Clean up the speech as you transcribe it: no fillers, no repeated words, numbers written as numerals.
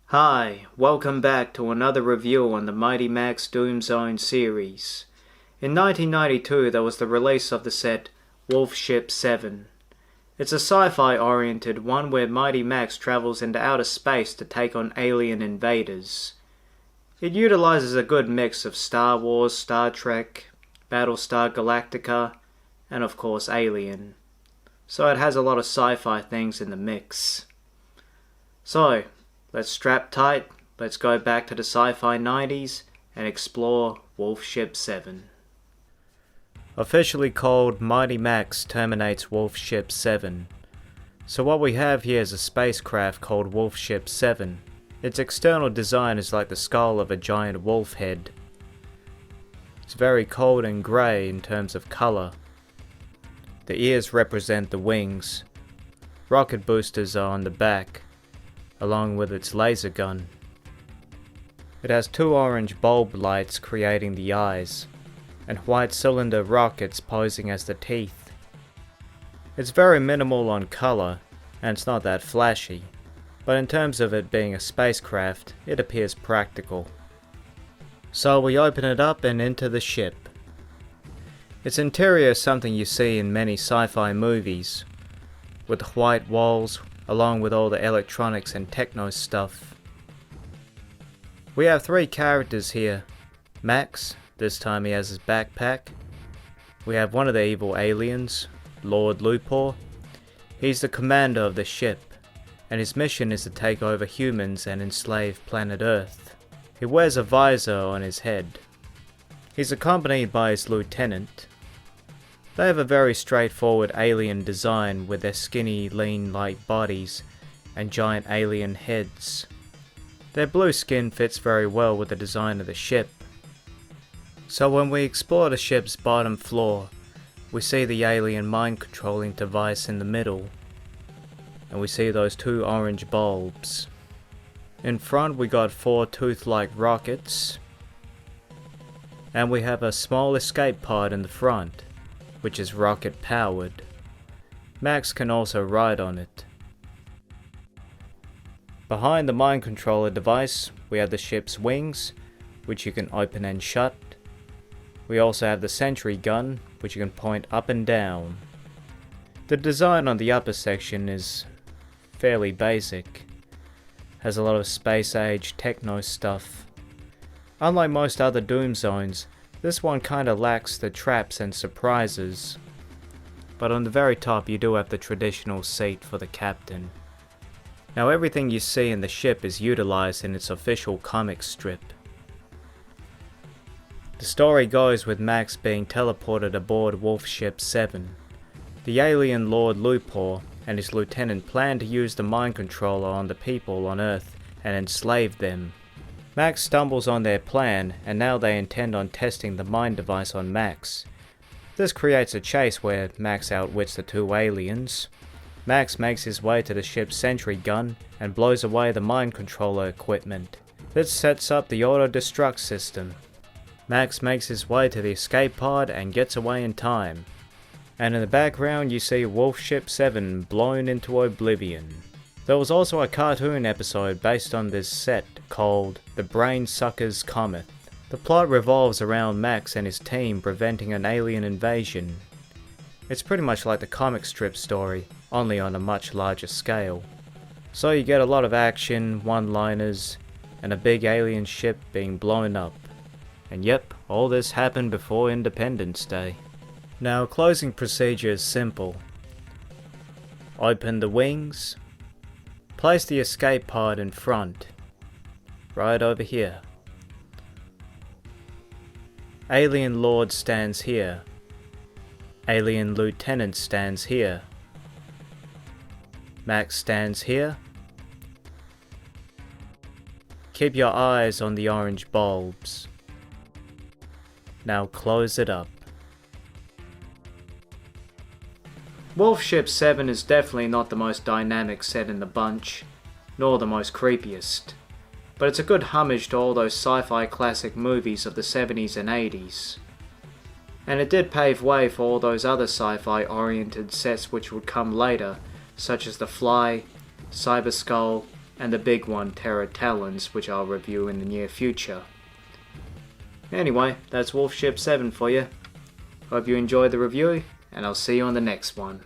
Hi, welcome back to another review on the Mighty Max Doom Zone series. In 1992 there was the release of the set Wolfship 7. It's a sci-fi oriented one where Mighty Max travels into outer space to take on alien invaders. It utilizes a good mix of Star Wars, Star Trek, Battlestar Galactica, and of course Alien. So it has a lot of sci-fi things in the mix. So, let's strap tight, let's go back to the sci-fi 90s and explore Wolfship 7. Officially called Mighty Max Terminates Wolfship 7. So what we have here is a spacecraft called Wolfship 7. Its external design is like the skull of a giant wolf head. It's very cold and grey in terms of colour. The ears represent the wings. Rocket boosters are on the back, along with its laser gun. It has two orange bulb lights creating the eyes, and white cylinder rockets posing as the teeth. It's very minimal on colour, and it's not that flashy, but in terms of it being a spacecraft, it appears practical. So we open it up and enter the ship. Its interior is something you see in many sci-fi movies, with the white walls, along with all the electronics and techno stuff. We have three characters here. Max, this time he has his backpack. We have one of the evil aliens, Lord Lupor. He's the commander of the ship, and his mission is to take over humans and enslave planet Earth. He wears a visor on his head. He's accompanied by his lieutenant. They have a very straightforward alien design with their skinny, lean, light bodies and giant alien heads. Their blue skin fits very well with the design of the ship. So when we explore the ship's bottom floor, we see the alien mind controlling device in the middle, and we see those two orange bulbs. In front we got four tooth-like rockets, and we have a small escape pod in the front, which is rocket powered. Max can also ride on it. Behind the mind controller device, we have the ship's wings, which you can open and shut. We also have the sentry gun, which you can point up and down. The design on the upper section is fairly basic. Has a lot of space age techno stuff. Unlike most other Doom Zones, this one kinda lacks the traps and surprises, but on the very top you do have the traditional seat for the captain. Now everything you see in the ship is utilized in its official comic strip. The story goes with Max being teleported aboard Wolfship 7. The alien Lord Lupor and his lieutenant plan to use the mind controller on the people on Earth and enslave them. Max stumbles on their plan, and now they intend on testing the mind device on Max. This creates a chase where Max outwits the two aliens. Max makes his way to the ship's sentry gun and blows away the mind controller equipment. This sets up the auto-destruct system. Max makes his way to the escape pod and gets away in time. And in the background you see Wolfship 7 blown into oblivion. There was also a cartoon episode based on this set called The Brain Suckers Comet. The plot revolves around Max and his team preventing an alien invasion. It's pretty much like the comic strip story, only on a much larger scale. So you get a lot of action, one-liners, and a big alien ship being blown up. And yep, all this happened before Independence Day. Now, closing procedure is simple. Open the wings. Place the escape pod in front, right over here. Alien Lord stands here. Alien Lieutenant stands here. Max stands here. Keep your eyes on the orange bulbs. Now close it up. Wolfship 7 is definitely not the most dynamic set in the bunch, nor the most creepiest, but it's a good homage to all those sci-fi classic movies of the 70s and 80s. And it did pave way for all those other sci-fi oriented sets which would come later, such as The Fly, Cyber Skull, and the big one, Terra Talons, which I'll review in the near future. Anyway, that's Wolfship 7 for you. Hope you enjoyed the review, and I'll see you on the next one.